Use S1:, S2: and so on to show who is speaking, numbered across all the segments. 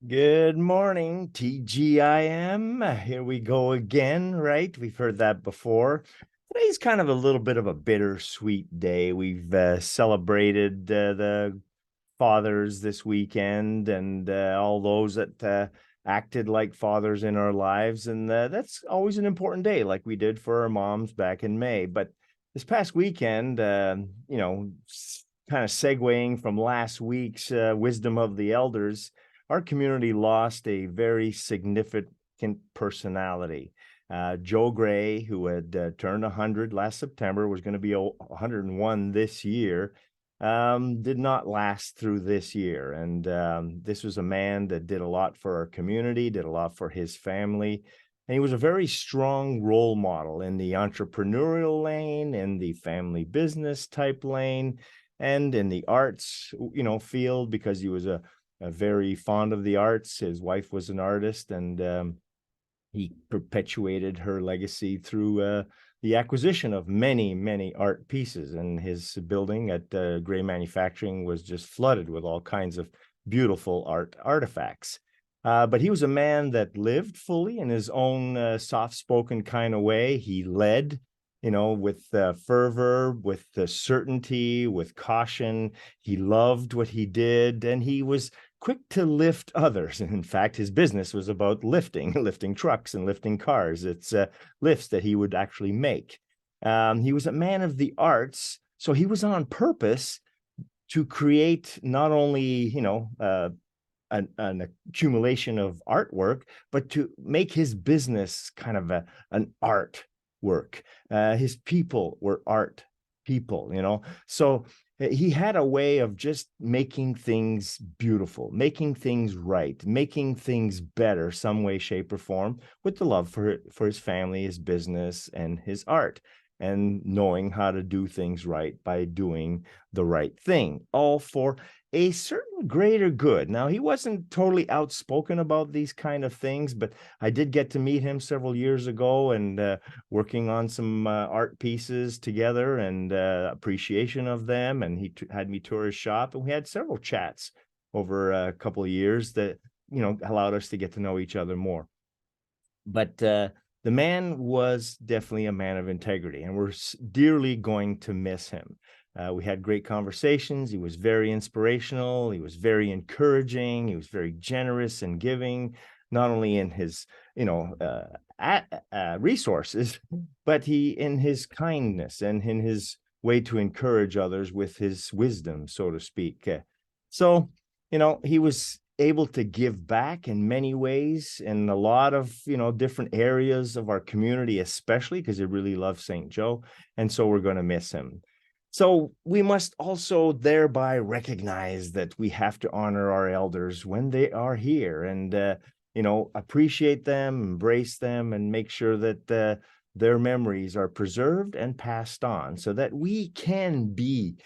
S1: Good morning, TGIM. Here we go again, right? We've heard that before. Today's kind of a little bit of a bittersweet day. We've celebrated the fathers this weekend and all those that acted like fathers in our lives. And that's always an important day, like we did for our moms back in May. But this past weekend, kind of segueing from last week's Wisdom of the Elders, our community lost a very significant personality. Joe Gray, who had turned 100 last September, was going to be 101 this year, did not last through this year. And this was a man that did a lot for our community, did a lot for his family. And he was a very strong role model in the entrepreneurial lane, in the family business type lane, and in the arts, field, because he was a very fond of the arts. His wife was an artist, and he perpetuated her legacy through the acquisition of many, many art pieces. And his building at Gray Manufacturing was just flooded with all kinds of beautiful art artifacts. But he was a man that lived fully in his own soft-spoken kind of way. He led, with fervor, with certainty, with caution. He loved what he did, and he was quick to lift others. And in fact, his business was about lifting trucks and lifting cars. It's lifts that he would actually make. He was a man of the arts, so he was on purpose to create not only, an accumulation of artwork, but to make his business kind of an art work. His people were art people, So he had a way of just making things beautiful, making things right, making things better, some way, shape, or form, with the love for his family, his business, and his art, and knowing how to do things right by doing the right thing, all for a certain greater good. Now, he wasn't totally outspoken about these kind of things, but I did get to meet him several years ago, and working on some art pieces together, and appreciation of them. And he had me tour his shop, and we had several chats over a couple of years that, allowed us to get to know each other more. But the man was definitely a man of integrity, and we're dearly going to miss him. We had great conversations. He was very inspirational. He was very encouraging. He was very generous and giving, not only in his, resources, but in his kindness and in his way to encourage others with his wisdom, so to speak. So, he was able to give back in many ways in a lot of, different areas of our community, especially because he really loves St. Joe. And so we're going to miss him. So we must also thereby recognize that we have to honor our elders when they are here, and, appreciate them, embrace them, and make sure that their memories are preserved and passed on so that we can be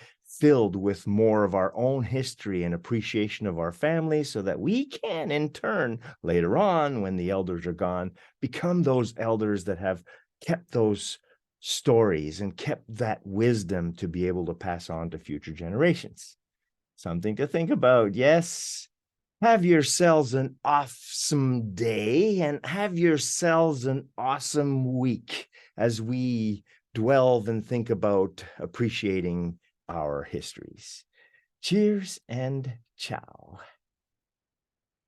S1: filled with more of our own history and appreciation of our family, so that we can, in turn, later on, when the elders are gone, become those elders that have kept those stories and kept that wisdom to be able to pass on to future generations. Something to think about, yes. Have yourselves an awesome day, and have yourselves an awesome week as we delve and think about appreciating our histories. Cheers and ciao.